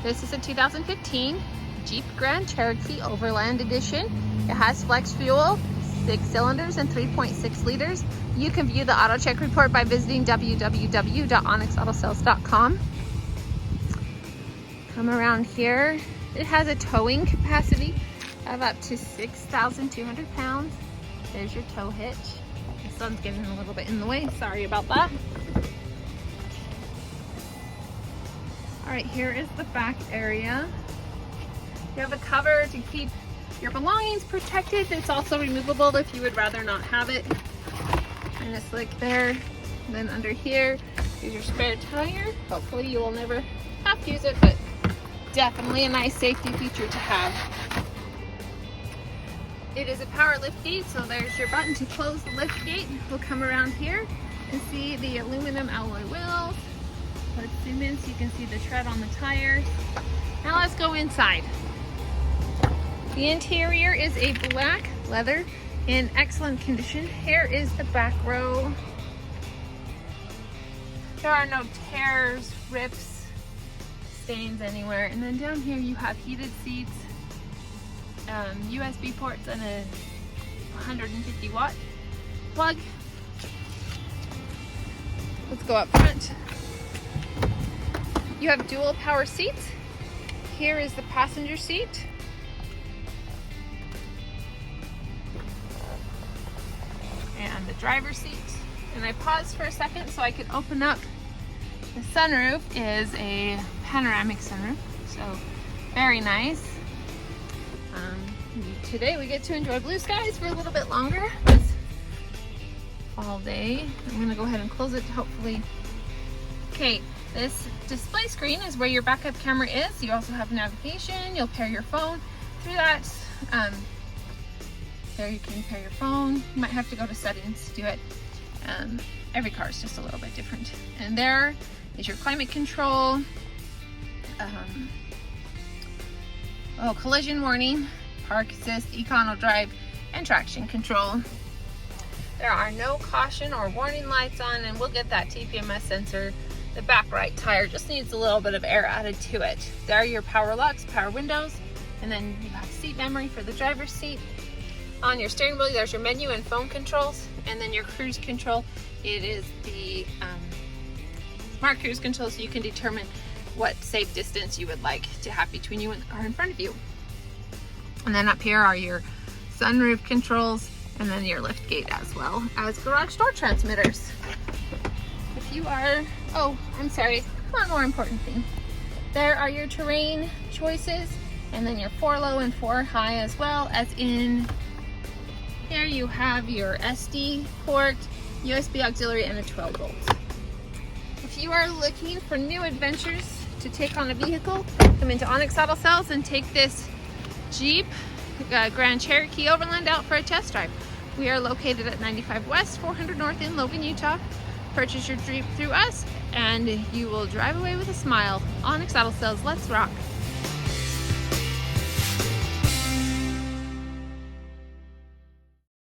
This is a 2015 Jeep Grand Cherokee Overland Edition. It has flex fuel, 6 cylinders and 3.6 liters. You can view the AutoCheck report by visiting www.onyxautosales.com. Come around here. It has a towing capacity of up to 6,200 pounds. There's your tow hitch. The sun's getting a little bit in the way. Sorry about that. All right, here is the back area. You have a cover to keep your belongings protected. It's also removable if you would rather not have it. And it's like there. And then under here is your spare tire. Hopefully you will never have to use it, but definitely a nice safety feature to have. It is a power lift gate, so there's your button to close the lift gate. We'll come around here and see the aluminum alloy wheels. Let's zoom in so you can see the tread on the tires. Now let's go inside. The interior is a black leather in excellent condition. Here is the back row. There are no tears, rips, stains anywhere. And then down here you have heated seats, USB ports, and a 150 watt plug. Let's go up front. You have dual power seats. Here is the passenger seat. And the driver's seat. And I paused for a second so I could open up. The sunroof is a panoramic sunroof, so very nice. Today we get to enjoy blue skies for a little bit longer. It's fall day. I'm gonna go ahead and close it hopefully. Okay, this display screen is where your backup camera is. You also have navigation. You'll pair your phone through that. There you can pair your phone. You might have to go to settings to do it. Every car is just a little bit different. And there is your climate control. Collision warning, park assist, econo drive, and traction control. There are no caution or warning lights on, and we'll get that TPMS sensor. The back right tire just needs a little bit of air added to it. There are your power locks, power windows, and then you have seat memory for the driver's seat. On your steering wheel, there's your menu and phone controls, and then your cruise control. It is the smart cruise control, so you can determine what safe distance you would like to have between you and the car in front of you. And then up here are your sunroof controls, and then your lift gate, as well as garage door transmitters. If you are, one more important thing. There are your terrain choices, and then your 4 low and 4 high, as well as in here you have your SD port, USB auxiliary, and a 12 volt. If you are looking for new adventures to take on a vehicle, come into Onyx Auto Sales and take this Jeep Grand Cherokee Overland out for a test drive. We are located at 95 West, 400 North in Logan, Utah. Purchase your Jeep through us and you will drive away with a smile. Onyx Auto Sales, let's rock.